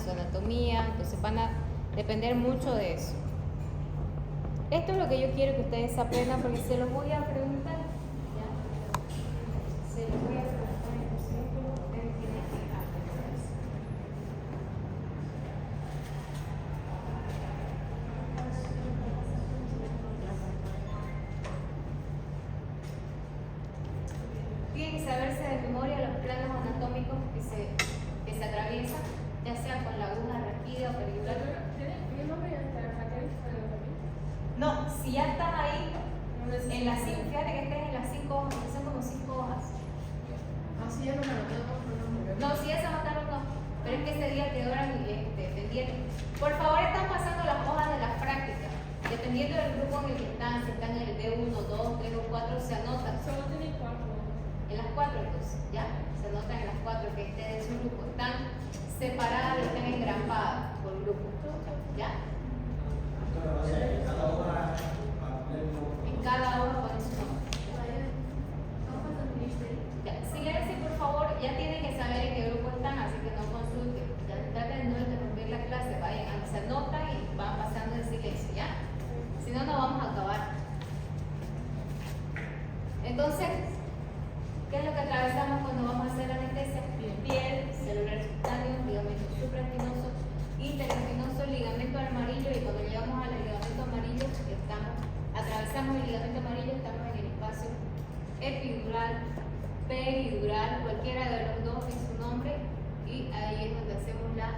su anatomía, entonces van a depender mucho de eso. Esto es lo que yo quiero que ustedes aprendan porque se los voy a preguntar. ¿Ya? Se los voy a preguntar en el círculo, ustedes tienen que aprender eso. Tienen que saberse de memoria los planos anatómicos que se atraviesan, ya sea con la aguja raquídea o peridural. ¿Tiene nombre de la No, si ya estás ahí, en las 5, fíjate que estés en las 5 hojas, que son como 5 hojas. Así ya no me anotamos, No, si ya se anotaron, no. Pero es que ese día quedaron pendientes. Por favor, están pasando las hojas de las prácticas. Dependiendo del grupo en el que están, si están en el D1, 2, 3 o 4, se anotan. Solo tiene 4. En las 4 entonces, ¿ya? Se anotan en las 4 que este es un grupo. Están separadas y están engrampadas por grupo. ¿Ya? En cada hoja ponen su nombre. Ya, silencio, por favor, ya tienen que saber en qué grupo están, así que no consulten. Ya traten de no interrumpir la clase, vayan, se anotan y van pasando en silencio, ¿ya? Si no, no vamos a acabar. Entonces, ¿qué es lo que atravesamos cuando vamos a hacer anestesia? Piel, celular subcutáneo, ligamento supraespinoso, interespinoso, ligamento amarillo, y cuando llegamos al ligamento amarillo, atravesamos el ligamento amarillo, estamos en el espacio epidural, peridural, cualquiera de los dos es su nombre, y ahí es donde hacemos la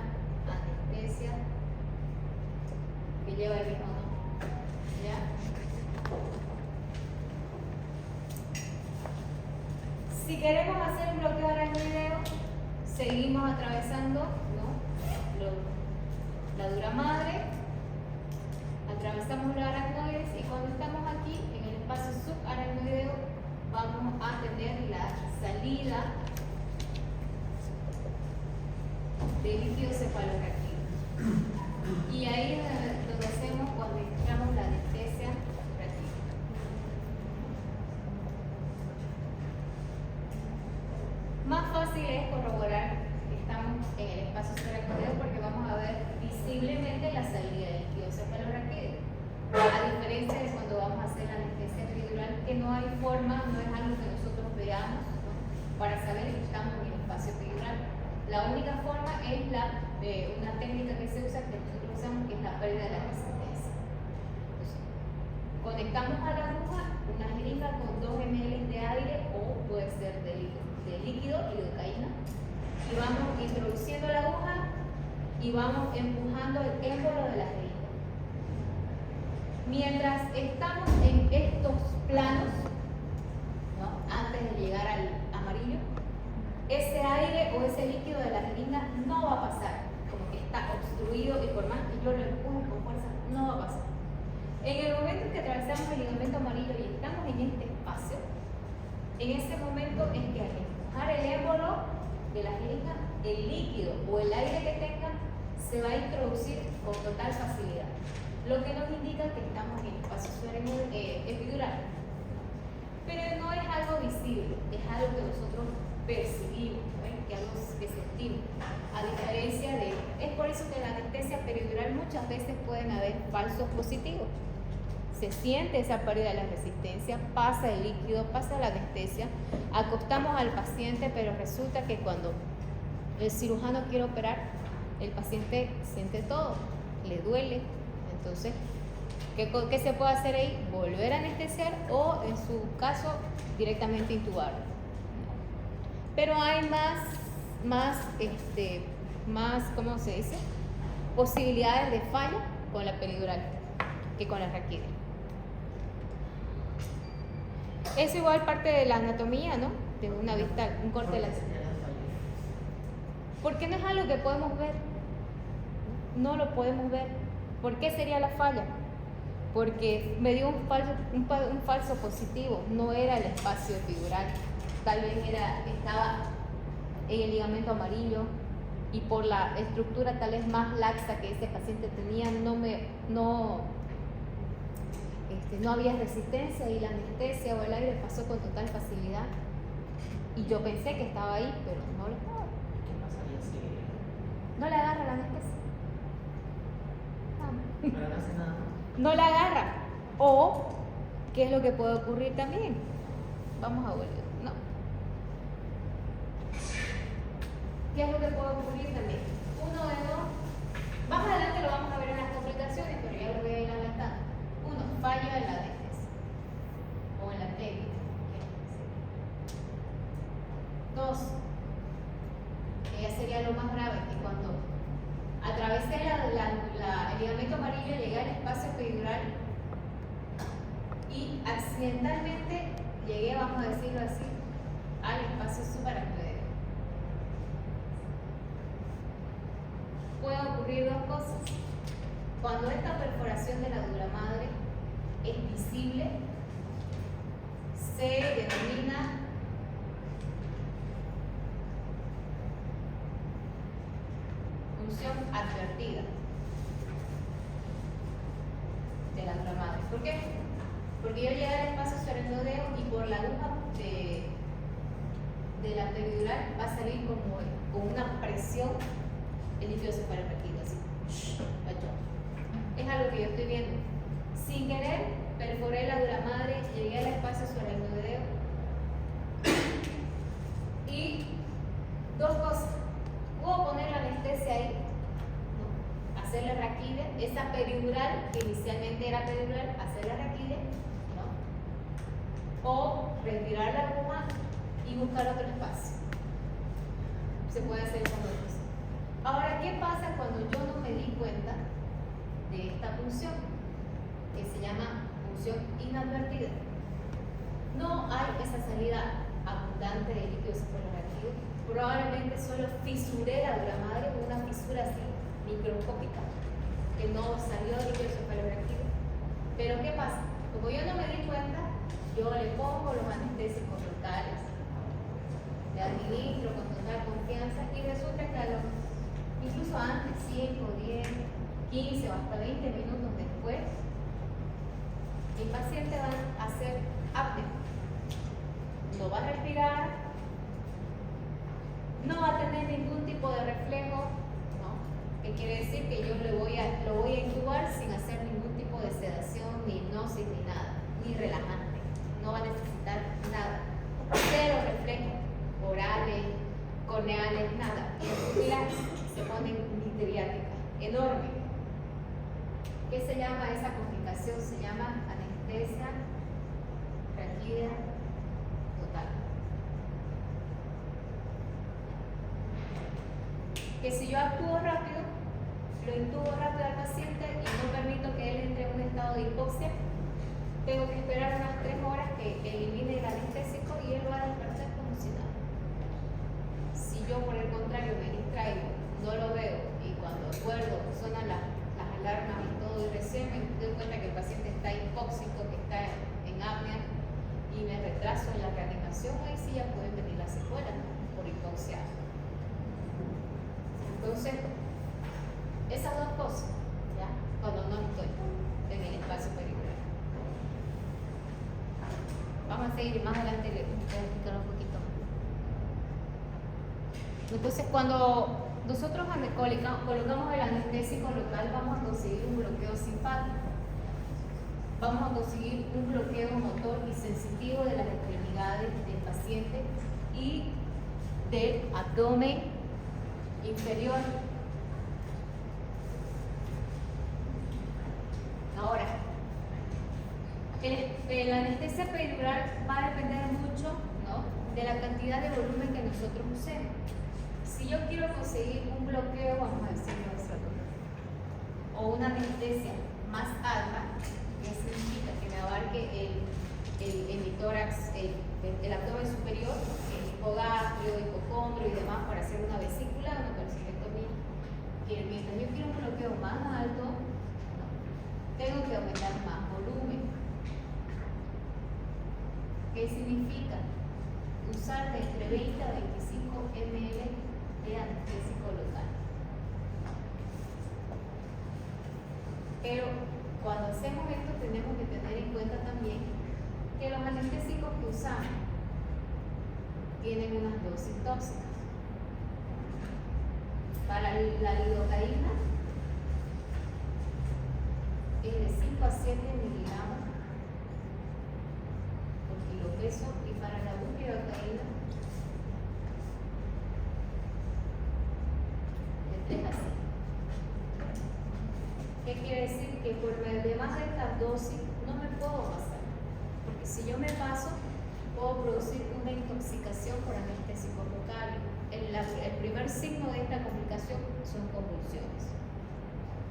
anestesia que lleva el mismo nombre. ¿Ya? Si queremos hacer un bloqueo aracnoideo, seguimos atravesando, ¿no?, la dura madre, atravesamos los aracnoides y cuando estamos aquí en el espacio subaracnoideo vamos a tener la salida de líquido cefalorraquídeo. Y ahí es donde hacemos cuando entramos la anestesia raquídea. Más fácil es corroborar que estamos en el espacio subaracnoideo porque vamos a ver visiblemente la salida del líquido cefalorraquídeo. A diferencia de cuando vamos a hacer la anestesia epidural, que no hay forma, no es algo que nosotros veamos, ¿no?, para saber que estamos en el espacio epidural. La única forma es una técnica que se usa, que nosotros usamos, que es la pérdida de la resistencia. Entonces, conectamos a la aguja una jeringa con 2 ml de aire o puede ser de líquido, lidocaína, y vamos introduciendo la aguja y vamos empujando el émbolo de la jeringa. Mientras estamos en estos planos, ¿no?, antes de llegar al amarillo, ese aire o ese líquido de la jeringa no va a pasar, como que está obstruido y por más que yo lo empuje con fuerza, no va a pasar. En el momento en que atravesamos el ligamento amarillo y estamos en este espacio, en ese momento es que al empujar el émbolo de la jeringa, el líquido o el aire que tenga se va a introducir con total facilidad, lo que nos indica que estamos en espacio epidural. Pero no es algo visible, es algo que nosotros percibimos, ¿ven?, que algo que sentimos, a diferencia de... Es por eso que en la anestesia peridural muchas veces pueden haber falsos positivos. Se siente esa pérdida de la resistencia, pasa el líquido, pasa la anestesia, acostamos al paciente, pero resulta que cuando el cirujano quiere operar, el paciente siente todo, le duele. Entonces, ¿qué se puede hacer ahí? Volver a anestesiar o, en su caso, directamente intubar. Pero hay más, ¿cómo se dice?, posibilidades de falla con la peridural que con la raquídea. Es igual parte de la anatomía, ¿no?, de una vista, un corte de la... Porque no es algo que podemos ver, no lo podemos ver. ¿Por qué sería la falla? Porque me dio un falso positivo, no era el espacio epidural, tal vez estaba en el ligamento amarillo y por la estructura tal vez más laxa que ese paciente tenía no había resistencia y la anestesia o el aire pasó con total facilidad y yo pensé que estaba ahí, pero no lo estaba. ¿Qué pasaría si No le agarra la anestesia. Pero no hace nada. No la agarra. O, ¿qué es lo que puede ocurrir también? Vamos a volver. No. ¿Qué es lo que puede ocurrir también? Uno de dos. Más adelante lo vamos a ver en las complicaciones, pero ya lo voy a ir adelantando. Uno, fallo en la anestesia o en la técnica. Dos, que ya sería lo más grave, que cuando atravesé el ligamento amarillo llegué al espacio epidural y accidentalmente llegué, vamos a decirlo así, al espacio subaracnoideo. Pueden ocurrir dos cosas. Cuando esta perforación de la dura madre es visible, se denomina punción advertida de la dura madre. ¿Por qué? Porque yo llegué al espacio subaracnoideo y por la aguja de la peridural va a salir como con una presión el líquido cefalorraquídeo, así. Es algo que yo estoy viendo. Sin querer, perforé la dura madre, llegué al espacio subaracnoideo y dos cosas. Puedo poner la anestesia ahí, ¿no? Hacerle raquídea, esa peridural que inicialmente era peridural, hacerle raquídea, ¿no? O retirar la aguja y buscar otro espacio. Se puede hacer con dos cosas. Ahora, ¿qué pasa cuando yo no me di cuenta de esta punción? Que se llama punción inadvertida. No hay esa salida abundante de líquido cefalorraquídeo. Probablemente solo fisuré la dura madre con una fisura así microscópica, que no salió de líquido cefalorraquídeo. Pero ¿qué pasa? Como yo no me di cuenta, yo le pongo los anestésicos locales, le administro con total confianza y resulta que incluso antes, 5, 10, 15 o hasta 20 minutos después, el paciente va a hacer apnea. No va a respirar, no va a tener ningún tipo de reflejo, ¿no? Que quiere decir que yo lo voy a intubar sin hacer ningún tipo de sedación, ni hipnosis, ni nada, ni relajante. No va a necesitar nada. Cero reflejos orales, corneales, nada. Y las pupilas se ponen midriáticas, enorme. ¿Qué se llama esa complicación? Se llama anestesia raquídea total. Que si yo actúo rápido, lo intubo rápido al paciente y no permito que él entre en un estado de hipoxia, tengo que esperar unas 3 horas que elimine el anestésico y él va a despertar como si nada. Si yo por el contrario me distraigo, no lo veo y cuando acuerdo suenan las alarmas y todo y recién me doy cuenta que el paciente está hipóxico, que está en apnea y me retraso en la reanimación, ahí sí ya pueden venir las secuelas, ¿no? Por hipoxia. Entonces, esas dos cosas, ¿ya? Cuando no estoy en el espacio peridural. Vamos a seguir más adelante le voy a explicar un poquito más. Entonces, cuando nosotros colocamos el anestésico local, vamos a conseguir un bloqueo simpático. Vamos a conseguir un bloqueo motor y sensitivo de las extremidades del paciente y del abdomen inferior. Ahora, la anestesia peridural va a depender mucho, ¿no?, de la cantidad de volumen que nosotros usemos. Si yo quiero conseguir un bloqueo, vamos a decirlo de esa manera, o una anestesia más alta, que significa que me abarque el tórax, el abdomen superior, el hipogastrio, hipocondrio y demás para hacer una vesícula, una calcifectomía. Mientras yo quiero un bloqueo más alto, ¿no?, tengo que aumentar más volumen. ¿Qué significa? Usar de entre 20 a 25 ml de anestésico local. Pero cuando hacemos esto tenemos que tener en cuenta también que los anestésicos que usamos tienen unas dosis tóxicas. Para la lidocaína es de 5 a 7 miligramos por kilo peso, y para la bupivacaína de 3 a 5. ¿Qué quiere decir? Que por demás de esta dosis no me puedo pasar, porque si yo me paso puedo producir una intoxicación por anestésico local. El primer signo de esta complicación son convulsiones,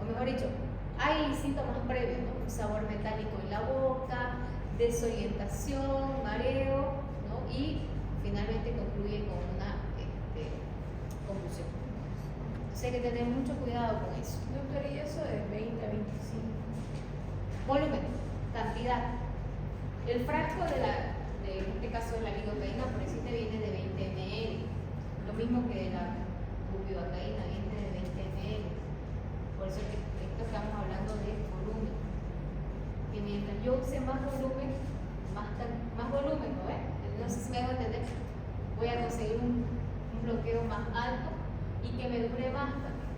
o mejor dicho, hay síntomas previos, ¿no? Un sabor metálico en la boca, desorientación, mareo, ¿no? Y finalmente concluye con una convulsión. Entonces hay que tener mucho cuidado con eso. Doctor, ¿y eso de 20 a 25? Volumen, cantidad. El frasco en este caso de la lidocaína, por decirte, viene de 20 ml. Lo mismo que de la bupivacaína, viene de 20 ml. Por eso es que esto estamos hablando de volumen. Que mientras yo use más volumen, más volumen, ¿no ves? No sé si me hago entender. Voy a conseguir un bloqueo más alto y que me dure más también.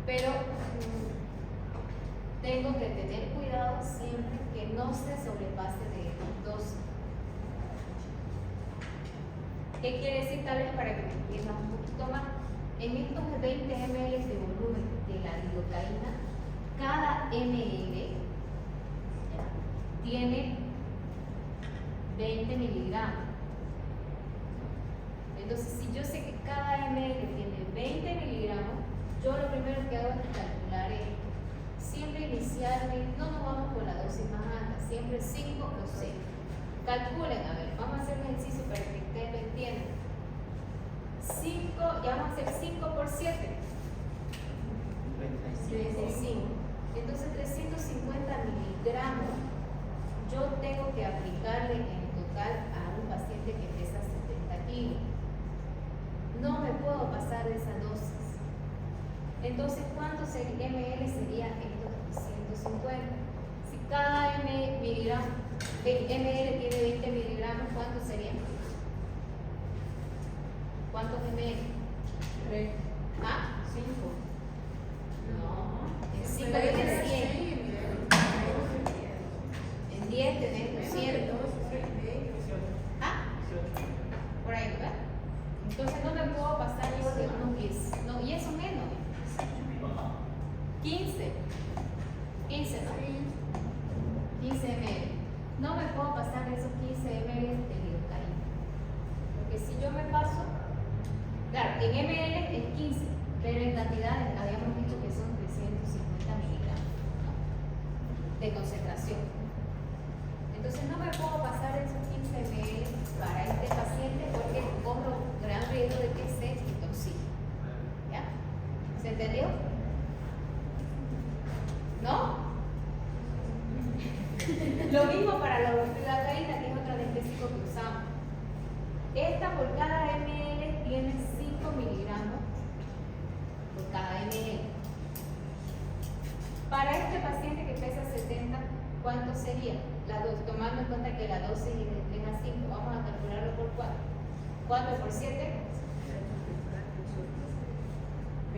Pero tengo que tener cuidado siempre que no se sobrepase de estas dosis. ¿Qué quiere decir tal vez para que me entiendan un poquito más? En estos 20 ml de volumen de la lidocaína, cada ml tiene 20 miligramos. Entonces, si yo sé que cada ml tiene 20 miligramos, yo lo primero que hago es calcular esto. Siempre inicialmente, no nos vamos con la dosis más alta, siempre 5 o 6. Calculen, a ver, vamos a hacer un ejercicio para que ustedes lo entiendan. 5, ya vamos a hacer 5 por 7. 35. Entonces 350 miligramos yo tengo que aplicarle en total a un paciente que pesa 70 kilos. No me puedo pasar de esa dosis. Entonces, ¿cuántos ml sería estos 150? Si cada ml tiene 20 miligramos, ¿cuántos serían? ¿Cuántos ml? 3. ¿Ah? 5. No, en 5 tiene 100. En 10 tenemos 100. ¿Ah? Por ahí, ¿verdad? Entonces no me puedo pasar yo de unos 10. No, y eso menos. 15. 15, ¿no? 15 ml. No me puedo pasar de esos 15 ml de lidocaína. Porque si yo me paso, claro, en ml es 15, pero en cantidades habíamos dicho que son 350 miligramos, ¿no? De concentración. Entonces no me puedo pasar de esos 15 ml para este paciente porque corro gran riesgo de que se intoxique. ¿Ya? ¿Se entendió? ¿No? Lo mismo para la bupivacaína, que es otro anestésico que usamos. Esta por cada ml tiene 5 miligramos por cada ml. Para este paciente que pesa 70, ¿cuánto sería? Tomando en cuenta que la dosis es de 3 a 5, vamos a calcularlo por 4. 4 por 7.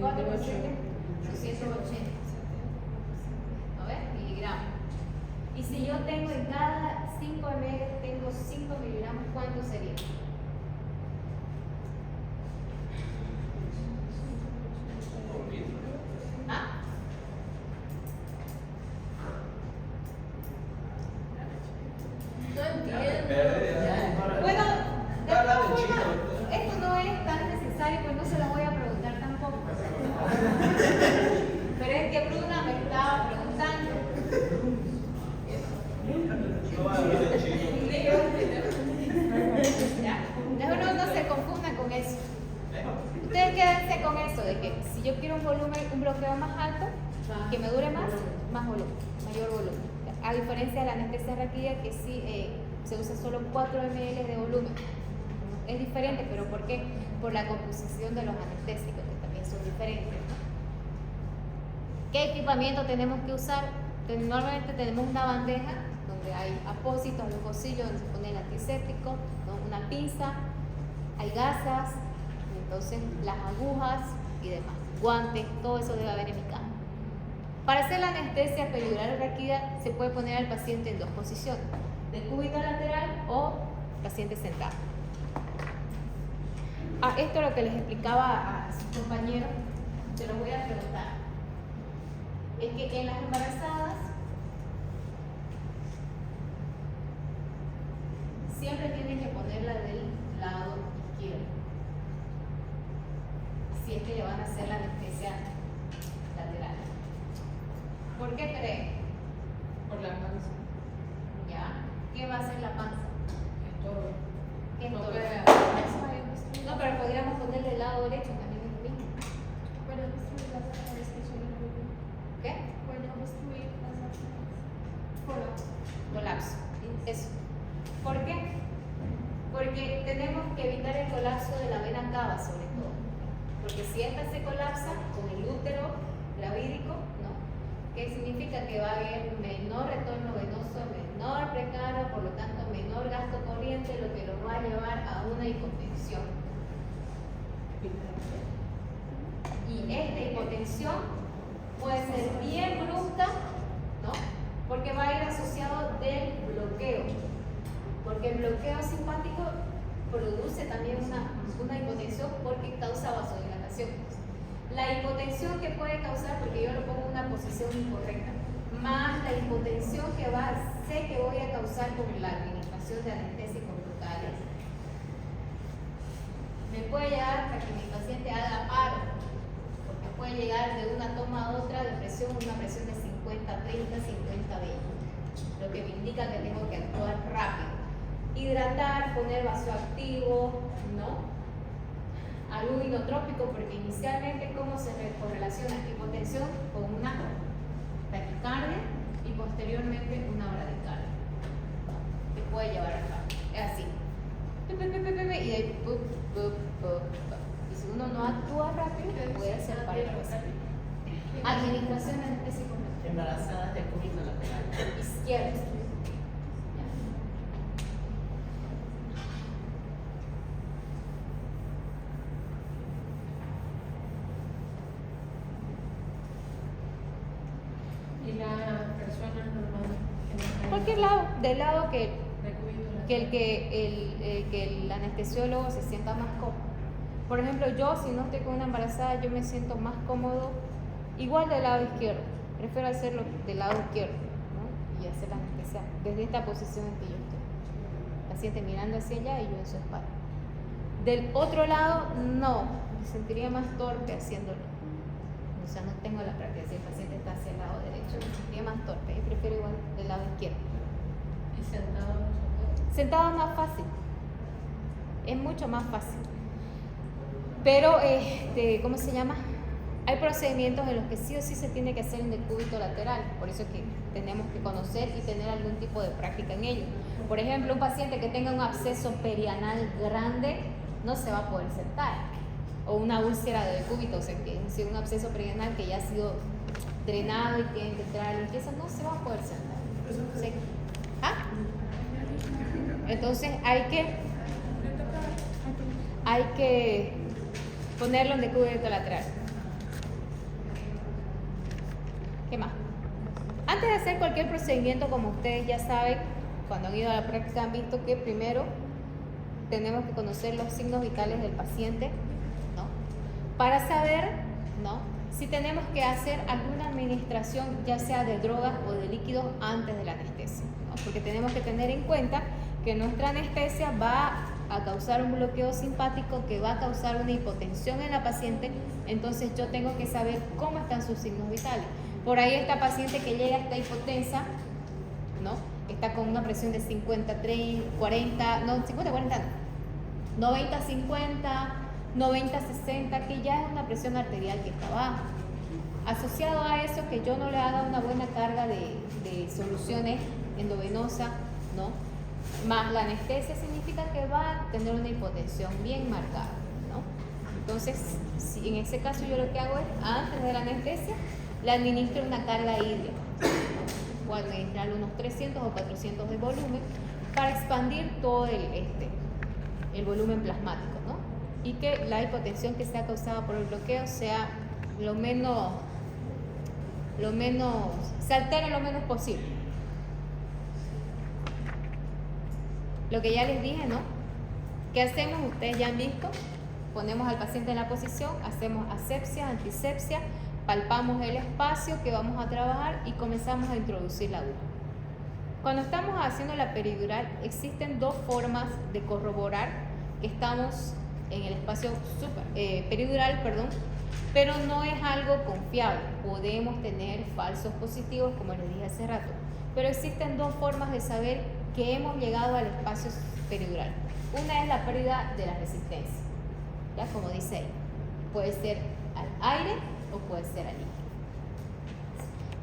4 por 7, 280. ¿No ves? Miligramos. Y si yo tengo en cada 5 ml, tengo 5 miligramos, ¿cuánto sería? ¿Ah? No entiendo. Bueno, de todas formas, esto no es tan necesario, pues no se lo voy a preguntar tampoco. Pero es que Bruna me estaba preguntando. ¿Ya? Mejor no se confundan con eso. Ustedes quédense con eso, de que si yo quiero un volumen, un bloqueo más alto, que me dure más volumen, mayor volumen. A diferencia de la anestesia raquídea, que sí se usa solo 4 ml de volumen. Es diferente, pero ¿por qué? Por la composición de los anestésicos, que también son diferentes, ¿no? ¿Qué equipamiento tenemos que usar? Normalmente tenemos una bandeja donde hay apósitos, los bolsillos donde se pone el antiséptico, ¿no? Una pinza, hay gasas, entonces las agujas y demás, guantes, todo eso debe haber en mi caja. Para hacer la anestesia peridural raquídea se puede poner al paciente en dos posiciones, de cúbito lateral o paciente sentado. Esto es lo que les explicaba a sus compañeros, se lo voy a preguntar. Es que en las embarazadas siempre tienen que ponerla del lado izquierdo, si es que le van a hacer la anestesia lateral. ¿Por qué creen? Por la panza. ¿Ya? ¿Qué va a hacer la panza? Es todo. ¿Qué es No todo? puede- No, pero podríamos ponerle el lado derecho, también es lo mismo. Puede obstruir las arterias que suelen ocurrir. ¿Qué? Puede obstruir las arterias. Colapso. Eso. ¿Por qué? Porque tenemos que evitar el colapso de la vena cava, sobre todo. Porque si esta se colapsa con el útero gravídico, ¿no? ¿Qué significa? Que va a haber menor retorno venoso, menor precarga, por lo tanto menor gasto corriente, lo que lo va a llevar a una hipotensión. Y esta hipotensión puede ser bien brusca, ¿no? Porque va a ir asociado del bloqueo. Porque el bloqueo simpático produce también una hipotensión porque causa vasodilatación. La hipotensión que puede causar, porque yo lo pongo en una posición incorrecta, más la hipotensión que sé que voy a causar con la administración de anestésicos locales, me puede llegar hasta que mi paciente haga paro, porque puede llegar de una toma a otra de presión, una presión de 50-30, 50-20, lo que me indica que tengo que actuar rápido. Hidratar, poner vasoactivo, ¿no? Algún inotrópico, porque inicialmente cómo se correlaciona hipotensión con una taquicardia y posteriormente una bradicardia. Te puede llevar a cabo. Es así. Y de ahí, y si uno no actúa rápido, puede hacer paro. Administración anestésica Embarazadas de cúbito lateral. izquierda. Y la persona normal que no Cualquier lado, del lado que de cúbito lateral. que el anestesiólogo se sienta más cómodo. Por ejemplo, yo si no estoy con una embarazada, yo me siento más cómodo igual del lado izquierdo. Prefiero hacerlo del lado izquierdo, ¿no? Y hacer la anestesia desde esta posición en que yo estoy. El paciente mirando hacia allá y yo en su espalda. Del otro lado, no. Me sentiría más torpe haciéndolo. O sea, no tengo la práctica. Si el paciente está hacia el lado derecho, me sentiría más torpe. Yo prefiero igual del lado izquierdo. Y sentado no se puede. Sentado es más fácil. Es mucho más fácil. Pero, ¿cómo se llama? Hay procedimientos en los que sí o sí se tiene que hacer en el cúbito lateral. Por eso es que tenemos que conocer y tener algún tipo de práctica en ello. Por ejemplo, un paciente que tenga un absceso perianal grande no se va a poder sentar. O una úlcera de cúbito, o sea, que si un absceso perianal que ya ha sido drenado y tiene que entrar a la limpieza, no se va a poder sentar. ¿Sí? ¿Ah? Entonces hay que ponerlo en decúbito lateral. ¿Qué más? Antes de hacer cualquier procedimiento, como ustedes ya saben, cuando han ido a la práctica han visto que primero tenemos que conocer los signos vitales del paciente, ¿no? Para saber, ¿no?, si tenemos que hacer alguna administración, ya sea de drogas o de líquidos, antes de la anestesia, ¿no? Porque tenemos que tener en cuenta que nuestra anestesia va a causar un bloqueo simpático que va a causar una hipotensión en la paciente. Entonces yo tengo que saber cómo están sus signos vitales. Por ahí esta paciente que llega está hipotensa, ¿no? Está con una presión de 50, 30, 40, no, 50, 40 no, 90, 50, 90, 60, que ya es una presión arterial que está baja. Asociado a eso, que yo no le haga una buena carga de soluciones endovenosas, ¿no? Más la anestesia significa que va a tener una hipotensión bien marcada, ¿no? Entonces, si en ese caso yo lo que hago es, antes de la anestesia, le administro una carga hídrica. Puedo administrar unos 300 o 400 de volumen para expandir todo el volumen plasmático, ¿no? Y que la hipotensión que sea causada por el bloqueo sea lo menos se altere lo menos posible. Lo que ya les dije, ¿no? ¿Qué hacemos? Ustedes ya han visto. Ponemos al paciente en la posición, hacemos asepsia, antisepsia, palpamos el espacio que vamos a trabajar y comenzamos a introducir la aguja. Cuando estamos haciendo la peridural, existen dos formas de corroborar que estamos en el espacio peridural, pero no es algo confiable. Podemos tener falsos positivos, como les dije hace rato, pero existen dos formas de saber que hemos llegado al espacio peridural. Una es la pérdida de la resistencia, ya como dice ahí, puede ser al aire o puede ser al líquido.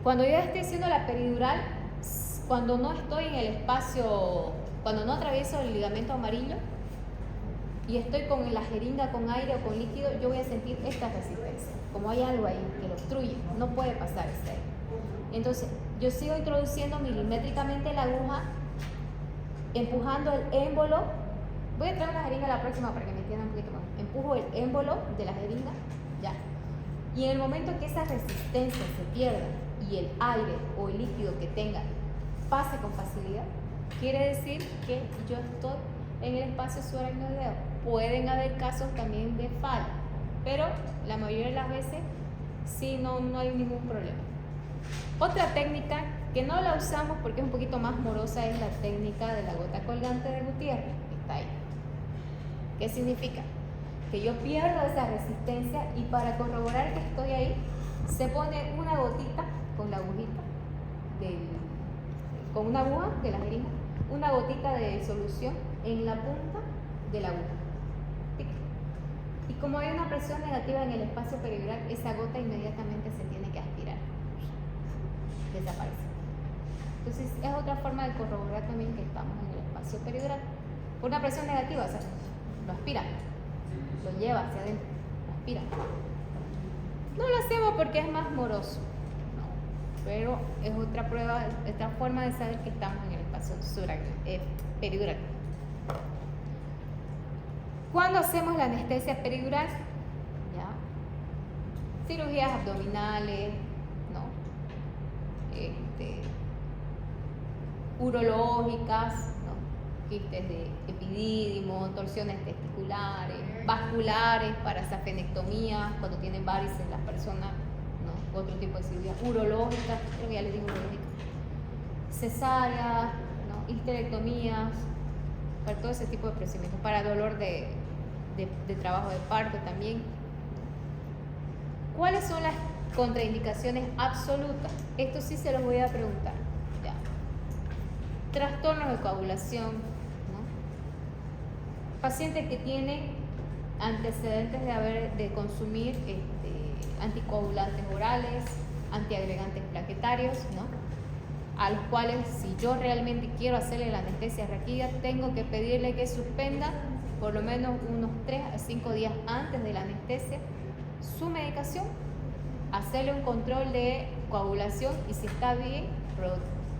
Cuando yo estoy haciendo la peridural, cuando no estoy en el espacio, cuando no atravieso el ligamento amarillo y estoy con la jeringa con aire o con líquido, yo voy a sentir esta resistencia. Como hay algo ahí que lo obstruye, no puede pasar ese aire. Entonces, yo sigo introduciendo milimétricamente la aguja, empujando el émbolo. Voy a traer una jeringa la próxima para que me entiendan un poquito más. Empujo el émbolo de la jeringa, ya. Y en el momento que esa resistencia se pierda y el aire o el líquido que tenga pase con facilidad, quiere decir que yo estoy en el espacio subaracnoideo. Pueden haber casos también de falla, pero la mayoría de las veces sí no hay ningún problema. Otra técnica que no la usamos porque es un poquito más morosa es la técnica de la gota colgante de Gutiérrez, que está ahí. ¿Qué significa? Que yo pierdo esa resistencia y para corroborar que estoy ahí, se pone una gotita con la agujita, con una aguja de la jeringa, una gotita de solución en la punta de la aguja. ¡Tic! Y como hay una presión negativa en el espacio peridural, esa gota inmediatamente se tiene que aspirar. Desaparece. Entonces es otra forma de corroborar también que estamos en el espacio peridural. Por una presión negativa, o sea, lo aspira, lo lleva hacia adentro, lo aspira. No lo hacemos porque es más moroso, no, pero es otra prueba, otra forma de saber que estamos en el espacio peridural. ¿Cuándo hacemos la anestesia peridural? ¿Ya? Cirugías abdominales, ¿no? Urológicas, ¿no? Quistes de epidídimo, torsiones testiculares, vasculares para safenectomía, cuando tienen varices las personas, ¿no? Otro tipo de cirugía urológica, creo que ya les digo urológica, cesáreas, ¿no? Histerectomías, para todo ese tipo de procedimientos, para dolor de trabajo de parto también. ¿Cuáles son las contraindicaciones absolutas? Esto sí se los voy a preguntar. Ya. Trastornos de coagulación, ¿no? Paciente que tiene antecedentes de consumir anticoagulantes orales, antiagregantes plaquetarios, ¿no? A los cuales, si yo realmente quiero hacerle la anestesia raquídea, tengo que pedirle que suspenda por lo menos unos 3 a 5 días antes de la anestesia su medicación, hacerle un control de coagulación y si está bien,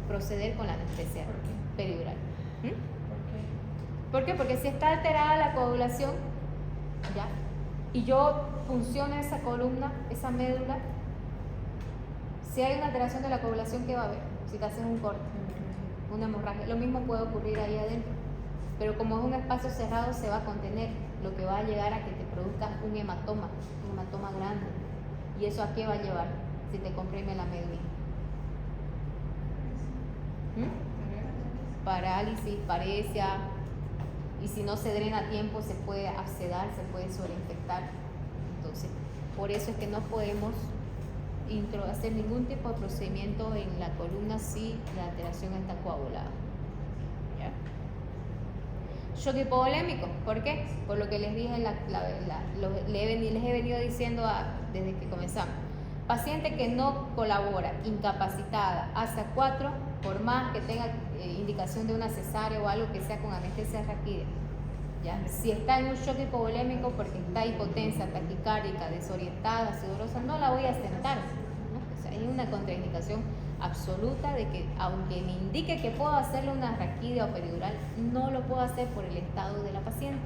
proceder con la anestesia peridural. ¿Por qué? Porque si está alterada la coagulación, ¿ya? Y yo funciono esa columna, esa médula, si hay una alteración de la coagulación, ¿qué va a haber? Si te haces un corte, una hemorragia, lo mismo puede ocurrir ahí adentro, pero como es un espacio cerrado se va a contener, lo que va a llegar a que te produzca un hematoma grande. ¿Y eso a qué va a llevar si te comprime la médula? Parálisis, paresia, y si no se drena a tiempo se puede abscedar, se puede sobreinfectar. Entonces, por eso es que no podemos hacer ningún tipo de procedimiento en la columna si la alteración está coagulada. ¿Ya? Shock hipovolémico, ¿por qué? Por lo que les dije, les he venido diciendo desde que comenzamos. Paciente que no colabora, incapacitada, ASA 4, por más que tenga indicación de una cesárea o algo que sea con anestesia raquídea. ¿Ya? Si está en un shock hipovolémico porque está hipotensa, taquicárdica, desorientada, sudorosa, no la voy a sentar, ¿no? O sea, hay una contraindicación absoluta de que aunque me indique que puedo hacerle una raquídea o peridural, no lo puedo hacer por el estado de la paciente.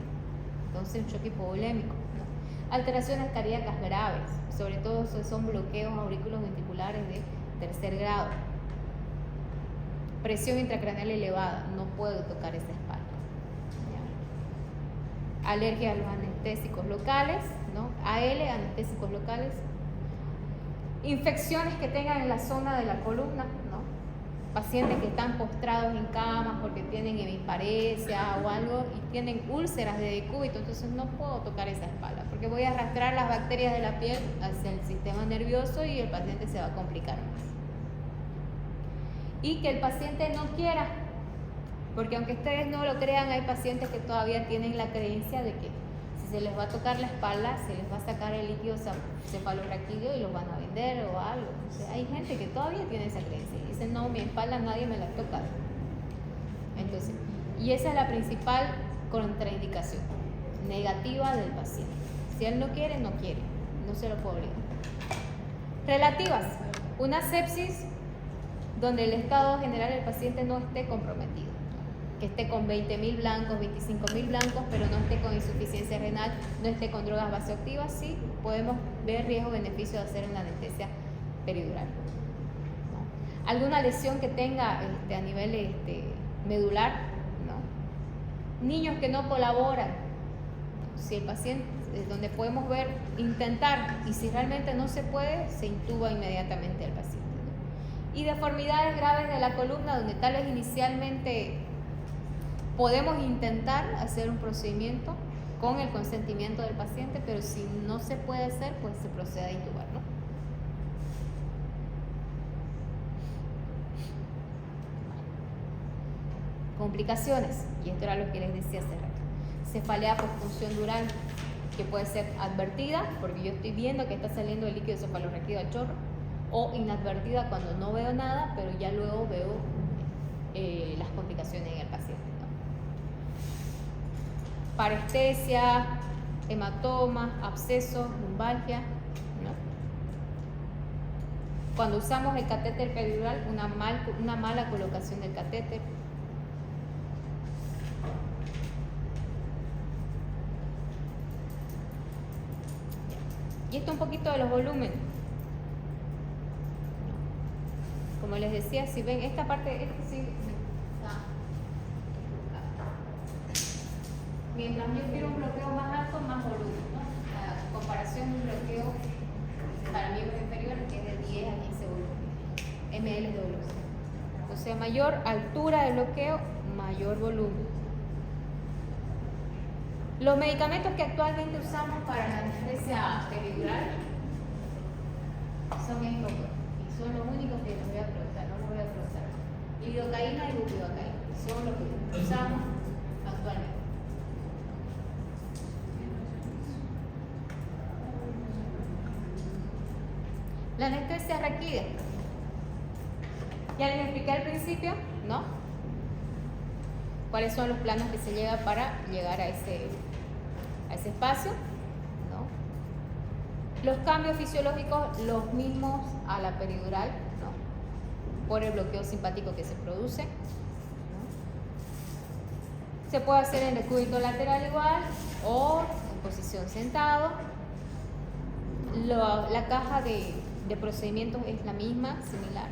Entonces, un shock hipovolémico, ¿no? Alteraciones cardíacas graves, sobre todo son bloqueos auriculoventriculares de tercer grado. Presión intracraneal elevada, no puedo tocar esa espalda. ¿Ya? Alergia a los anestésicos locales, ¿no? AL, anestésicos locales. Infecciones que tengan en la zona de la columna, ¿no? Pacientes que están postrados en camas porque tienen hemiparesia o algo y tienen úlceras de decúbito, entonces no puedo tocar esa espalda porque voy a arrastrar las bacterias de la piel hacia el sistema nervioso y el paciente se va a complicar más. Y que el paciente no quiera, porque aunque ustedes no lo crean, hay pacientes que todavía tienen la creencia de que si se les va a tocar la espalda, se les va a sacar el líquido cefalorraquídeo y los van a vender o algo. O sea, hay gente que todavía tiene esa creencia y dice, no, mi espalda nadie me la toca. Entonces, y esa es la principal contraindicación negativa del paciente. Si él no quiere, no quiere, no se lo puedo obligar. Relativas, una sepsis donde el estado general del paciente no esté comprometido, que esté con 20.000 blancos, 25.000 blancos, pero no esté con insuficiencia renal, no esté con drogas vasoactivas, sí podemos ver riesgo-beneficio de hacer una anestesia peridural. ¿No? Alguna lesión que tenga a nivel medular, ¿no? Niños que no colaboran, ¿no? Si el paciente, donde podemos ver, intentar, y si realmente no se puede, se intuba inmediatamente al paciente. Y deformidades graves de la columna, donde tal vez inicialmente podemos intentar hacer un procedimiento con el consentimiento del paciente, pero si no se puede hacer, pues se procede a intubar, ¿no? Complicaciones, y esto era lo que les decía hace rato. Cefalea postpunción dural, que puede ser advertida, porque yo estoy viendo que está saliendo el líquido cefalorraquídeo a chorro, o inadvertida cuando no veo nada, pero ya luego veo las complicaciones en el paciente, ¿no? Parestesia, hematoma, abscesos, lumbalgia, ¿no? Cuando usamos el catéter peridural, una mala colocación del catéter. Y esto un poquito de los volúmenes. Como les decía, si ven esta parte, sí está. Mientras yo quiero un bloqueo más alto, más volumen, ¿no? La comparación de un bloqueo para miembros inferiores que es de 10 a 15 volumen, ml de volumen. O sea, mayor altura de bloqueo, mayor volumen. Los medicamentos que actualmente usamos para la anestesia peridural son estos. Son los únicos que les voy a preguntar, no les voy a preguntar. Lidocaína y bupivacaína son los que usamos actualmente. La anestesia raquídea. Ya les expliqué al principio, ¿no? Cuáles son los planos que se lleva para llegar a ese espacio, ¿no? Los cambios fisiológicos, los mismos a la peridural, ¿no? Por el bloqueo simpático que se produce, ¿no? Se puede hacer en decúbito lateral igual o en posición sentado. La caja de procedimientos es la misma, similar.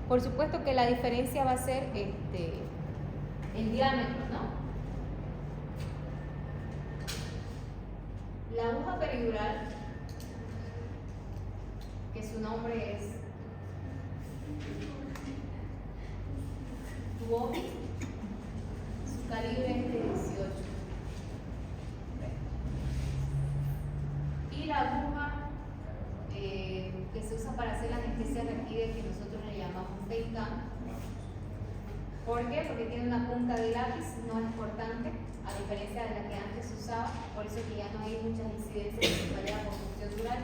Por supuesto que la diferencia va a ser el diámetro, ¿no? La aguja peridural, que su nombre es tubo, su calibre es de 18. Y la aguja que se usa para hacer la anestesia raquídea, que nosotros le llamamos PEICAM. ¿Por qué? Porque tiene una punta de lápiz, no es cortante, a diferencia de la que antes se usaba, por eso que ya no hay muchas incidencias de cefalea por función dural.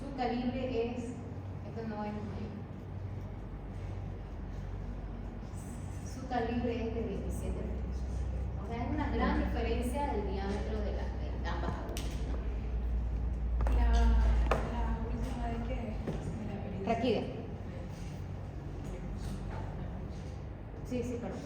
Su calibre es, esto no es mayor, su calibre es de 27 metros. O sea, es una gran diferencia del diámetro de ambas agujas. La última de qué? Raquídea. Sí, perdón.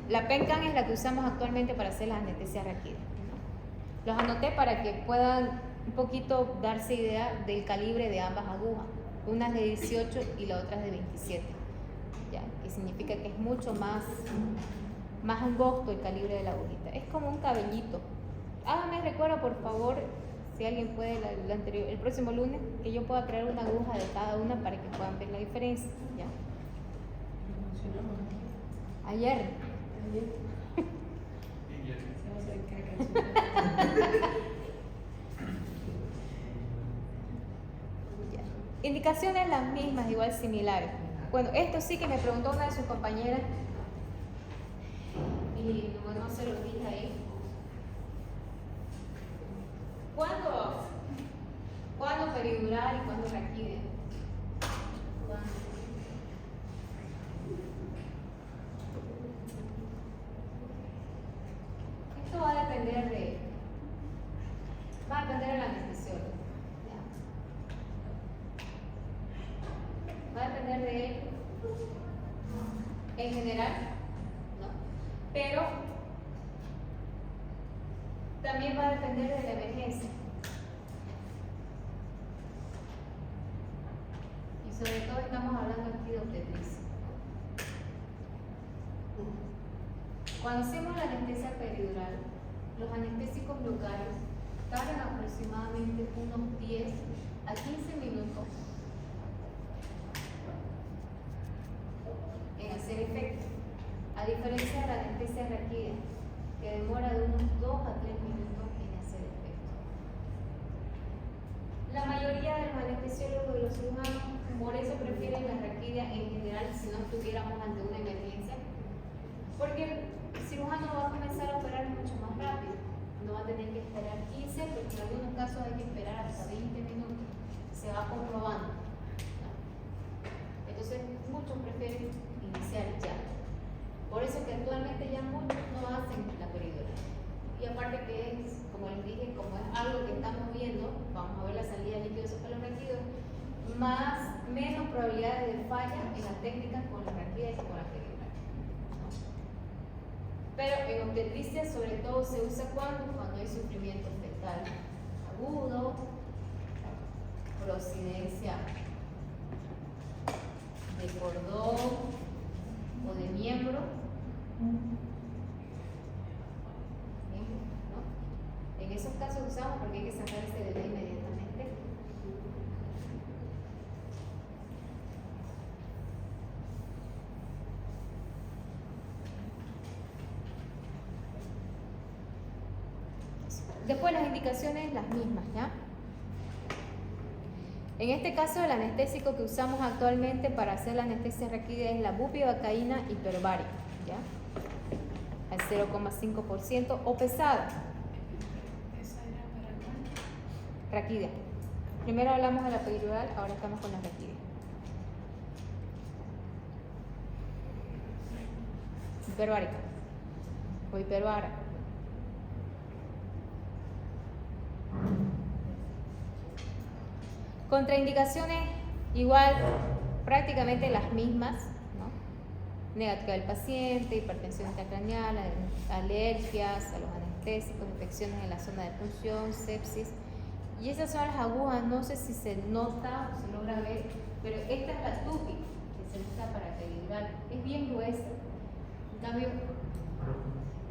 La PENCAM es la que usamos actualmente para hacer las anestesias raquídeas, ¿no? Los anoté para que puedan un poquito darse idea del calibre de ambas agujas. Una es de 18 y la otra es de 27. ¿Ya? Que significa que es mucho más angosto el calibre de la agujita. Es como un cabellito. Hágame recuerdo, por favor, si alguien puede, el próximo lunes, que yo pueda traer una aguja de cada una para que puedan ver la diferencia. ¿Ya? Ayer. Se va a hacer caca. Ya. Indicaciones las mismas, igual similares. Bueno, esto sí que me preguntó una de sus compañeras y bueno, no se lo dije ahí. ¿Cuándo peridural y cuándo raquídea? Esto va a depender del anestesiólogo. ¿Ya? Va a depender de él en general, ¿no? Pero también va a depender de la emergencia. Y sobre todo estamos hablando aquí de obstetricia. Cuando hacemos la anestesia peridural, los anestésicos locales tardan aproximadamente unos 10 a 15 minutos en hacer efecto, a diferencia de la anestesia raquídea, que demora de unos 2 a 3 minutos en hacer efecto. La mayoría de los anestesiólogos y los cirujanos por eso prefieren la raquídea en general si no estuviéramos ante una emergencia, porque el cirujano va a comenzar a operar mucho más rápido, no va a tener que esperar 15, porque en algunos casos hay que esperar hasta 20 minutos, se va comprobando, ¿no? Entonces muchos prefieren iniciar ya. Por eso que actualmente ya muchos no hacen la peridural. Y aparte que es, como les dije, como es algo que estamos viendo, vamos a ver la salida de líquido cefalorraquídeo, menos probabilidades de falla en las técnicas con la raquídea y con la peridural, ¿no? Pero en obstetricia sobre todo se usa cuando hay sufrimiento fetal agudo, prosidencia de cordón o de miembro, ¿no? En esos casos usamos porque hay que sacar ese bebé inmediatamente. Después las indicaciones las mismas, ¿ya? En este caso el anestésico que usamos actualmente para hacer la anestesia raquídea es la bupivacaína hiperbárica, ¿ya? Al 0,5% o pesada. ¿Esa era para cuál? Raquídea. Primero hablamos de la peridural, ahora estamos con la raquídea. Hiperbárica o hiperbárica. Contraindicaciones igual, prácticamente las mismas, ¿no? Negativa del paciente, hipertensión intracraneal, alergias a los anestésicos, infecciones en la zona de punción, sepsis. Y esas son las agujas, no sé si se nota o se logra ver, pero esta es la tupi que se usa para peridural, es bien gruesa. En cambio,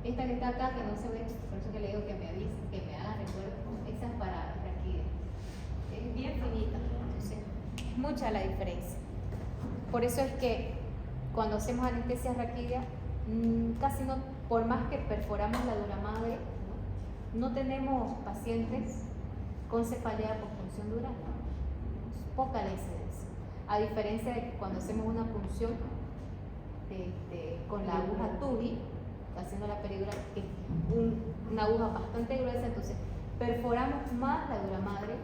esta que está acá, que no se ve, por eso que le digo que me avise, que me haga recuerdo, esa es para raquídea. Es bien finita, entonces es mucha la diferencia. Por eso es que cuando hacemos anestesia raquídea, casi no, por más que perforamos la dura madre, no tenemos pacientes con cefalea por punción dural, es poca la incidencia. A diferencia de que cuando hacemos una punción con la aguja tubi, haciendo la peridural, que es una aguja bastante gruesa, entonces perforamos más la dura madre,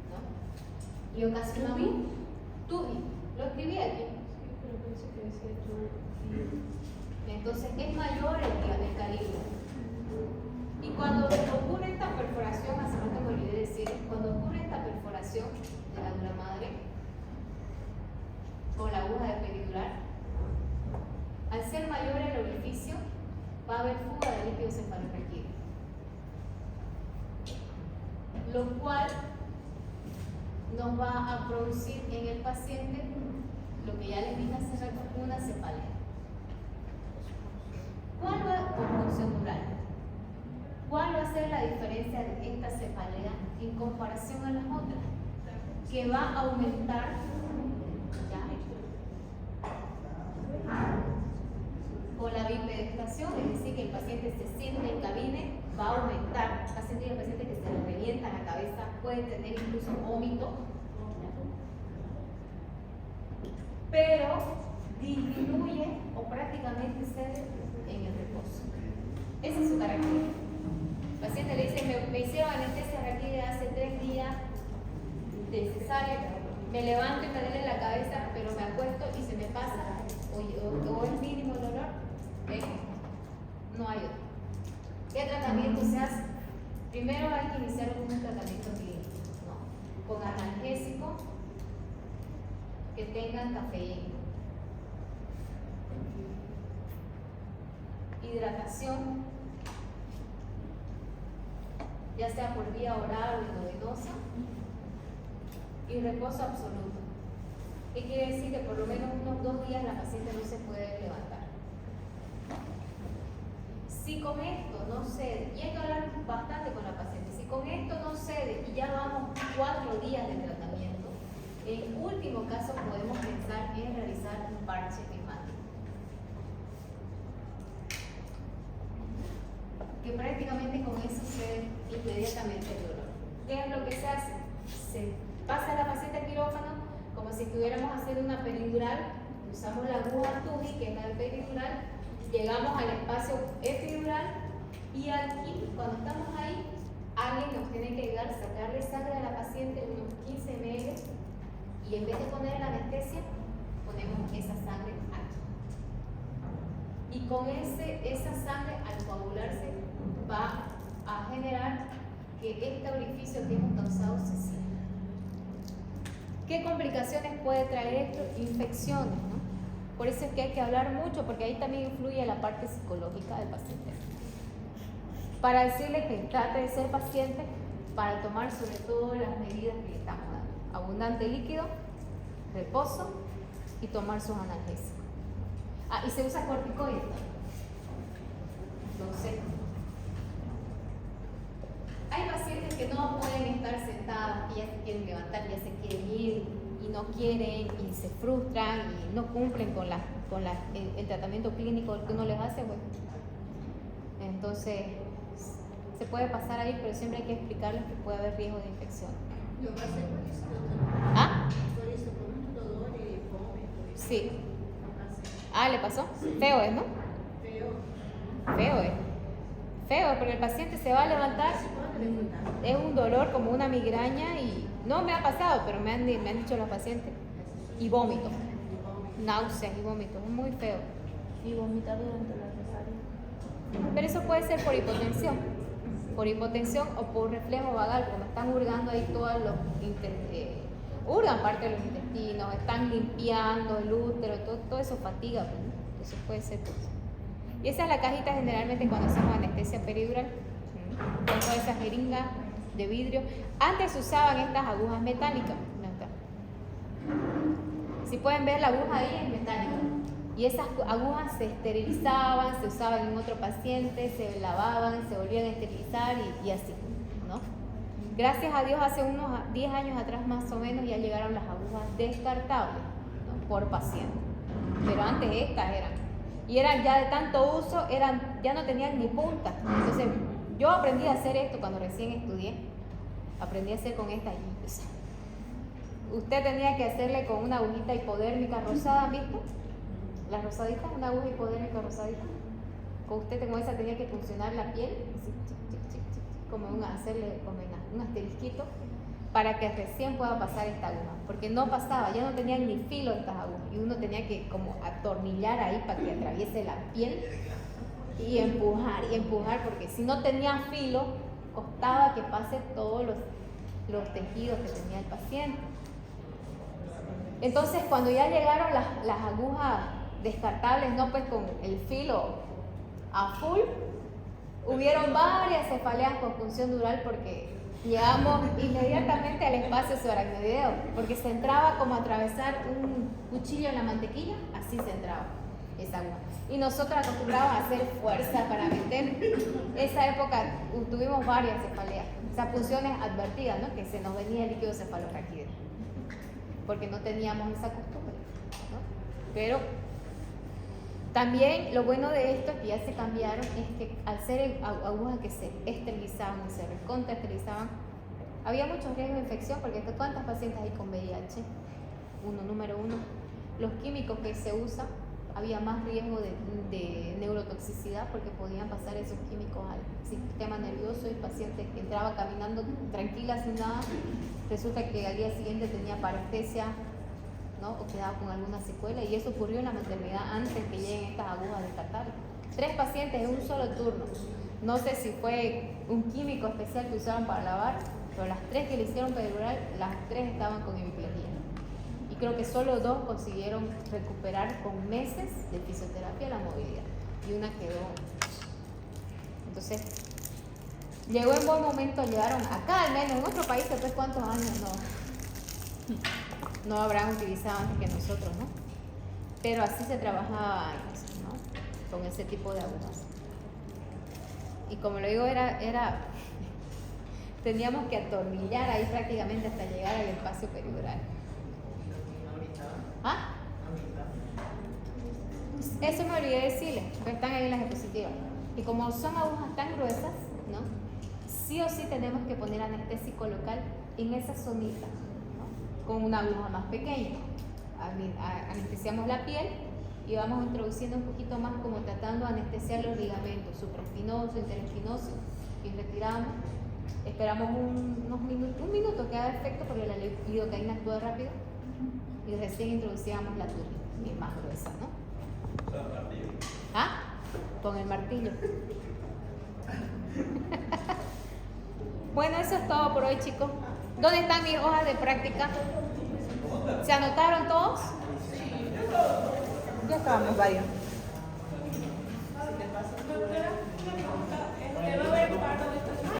¿no? Y ocasionamos tubi, lo escribí aquí. Pero pensé que decía tú. Entonces es mayor el calibre. Y cuando ocurre esta perforación, hace rato me olvidé decir, cuando ocurre esta perforación de la dura madre con la aguja de peridural, al ser mayor el orificio, va a haber fuga de líquido cefalorraquídeo. lo cual nos va a producir en el paciente lo que ya les dije hace rato, una cefalea. ¿Cuál va por función oral? ¿Cuál va a ser la diferencia de esta cefalea en comparación a las otras? Que va a aumentar con la bipedestación, es decir, que el paciente se siente en cabina, va a aumentar, va a sentir el paciente que se le revienta la cabeza, puede tener incluso vómito, pero disminuye o prácticamente cede en el reposo. Esa es su característica. El paciente le dice, me hicieron anestesia rápida hace 3 días de cesárea, me levanto y me duele la cabeza, pero me acuesto y se me pasa, o es mínimo el dolor, no hay otro. ¿Qué tratamiento se hace? Primero hay que iniciar con un tratamiento clínico, ¿no? Con analgésico que tengan cafeína, hidratación, ya sea por vía oral o endovenosa, y reposo absoluto. ¿Qué quiere decir? Que por lo menos unos 2 días la paciente no se puede levantar. Si con esto no cede, y hay que hablar bastante con la paciente, si con esto no cede y ya vamos 4 días de tratamiento, en último caso podemos pensar en realizar un parche hemático, que prácticamente con eso cede inmediatamente el dolor. ¿Qué es lo que se hace? Se pasa a la paciente al quirófano como si estuviéramos haciendo una peridural, usamos la aguja TUGI, que es la peridural, llegamos al espacio epidural y aquí, cuando estamos ahí, alguien nos tiene que llegar, sacarle sangre a la paciente, unos 15 ml, y en vez de poner la anestesia, ponemos esa sangre aquí. Y con esa sangre, al coagularse, va a generar que este orificio que hemos causado se cierre. ¿Qué complicaciones puede traer esto? Infecciones, ¿no? Por eso es que hay que hablar mucho, porque ahí también influye la parte psicológica del paciente. Para decirle que trate de ser paciente, para tomar sobre todo las medidas que le estamos dando. Abundante líquido, reposo y tomar sus analgésicos. Y se usa corticoides. Entonces, hay pacientes que no pueden estar sentadas, que ya se quieren levantar, ya se quieren ir y no quieren y se frustran y no cumplen con el tratamiento clínico que uno les hace. Bueno, entonces se puede pasar ahí, pero siempre hay que explicarles que puede haber riesgo de infección. Lo va a hacer por eso. ¿Ah? Por eso, por un dolor y vómito. Sí. ¿Le pasó? Feo es, ¿no? Feo es. Feo, porque el paciente se va a levantar, es un dolor como una migraña y no me ha pasado, pero me han dicho los pacientes. Y vómito, náuseas y vómito, es muy feo. Y vomitar durante la cesárea. Pero eso puede ser por hipotensión o por reflejo vagal, como están hurgando ahí todos los hurgan parte de los intestinos, están limpiando el útero, todo eso fatiga, pues, ¿no? Entonces puede ser por eso. Y esa es la cajita generalmente cuando hacemos anestesia peridural, con todas esas jeringas de vidrio. Antes se usaban estas agujas metálicas. Si pueden ver, la aguja ahí es metálica. Y esas agujas se esterilizaban, se usaban en otro paciente, se lavaban, se volvían a esterilizar y así, ¿no? Gracias a Dios, hace unos 10 años atrás más o menos ya llegaron las agujas descartables, ¿no? Por paciente. Pero antes estas eran ya de tanto uso, ya no tenían ni punta. Entonces yo aprendí a hacer esto cuando recién estudié, aprendí a hacer con esta. Usted tenía que hacerle con una agujita hipodérmica rosada, ¿han visto? La rosadita, una aguja hipodérmica rosadita. Con usted con esa tenía que funcionar la piel, así, como hacerle como un asterisquito, para que recién pueda pasar esta aguja, porque no pasaba, ya no tenían ni filo estas agujas y uno tenía que como atornillar ahí para que atraviese la piel y empujar, porque si no tenía filo costaba que pase todos los tejidos que tenía el paciente. Entonces cuando ya llegaron las agujas descartables, no pues con el filo a full, Hubieron varias cefaleas por punción dural porque llegamos inmediatamente al espacio subaracnoideo, porque se entraba como atravesar un cuchillo en la mantequilla, así se entraba esa aguja. Y nosotros acostumbramos a hacer fuerza para meter. Esa época tuvimos varias cefaleas, o sea, punciones advertidas, ¿no? Que se nos venía el líquido cefalorraquídeo, porque no teníamos esa costumbre, ¿no? Pero también lo bueno de esto que ya se cambiaron es que al ser agujas que se esterilizaban y se recontraesterilizaban, había mucho riesgo de infección porque ¿cuántas pacientes hay con VIH? Número uno. Los químicos que se usan, había más riesgo de neurotoxicidad porque podían pasar esos químicos al sistema nervioso y el paciente que entraba caminando tranquila sin nada, resulta que al día siguiente tenía parestesia, ¿no? O quedaba con alguna secuela, y eso ocurrió en la maternidad antes que lleguen estas agujas descartables. 3 pacientes en un solo turno. No sé si fue un químico especial que usaron para lavar, pero las 3 que le hicieron peridural, las 3 estaban con hemiplegia. Y creo que solo 2 consiguieron recuperar con meses de fisioterapia la movilidad. Y una quedó. Entonces, llegó en buen momento, llegaron acá al menos, en otro país después cuántos años no habrán utilizado antes que nosotros, ¿no? Pero así se trabajaba antes, ¿no? Con ese tipo de agujas. Y como lo digo, teníamos que atornillar ahí prácticamente hasta llegar al espacio peridural. ¿Ah? Eso me olvidé decirles, pero están ahí en las diapositivas. Y como son agujas tan gruesas, ¿no? Sí o sí tenemos que poner anestésico local en esa zonita, ¿no? Con una aguja más pequeña. Anestesiamos la piel y vamos introduciendo un poquito más, como tratando de anestesiar los ligamentos supraespinoso, interespinoso, y retiramos. Esperamos un minuto que haga efecto porque la lidocaína actúa rápido, y recién introducíamos la turbina, que es más gruesa, ¿no? ¿Con el martillo? ¿Ah? Con el martillo. Bueno, eso es todo por hoy, chicos. ¿Dónde están mis hojas de práctica? ¿Se anotaron todos? Ya estábamos varios. Doctora, una pregunta.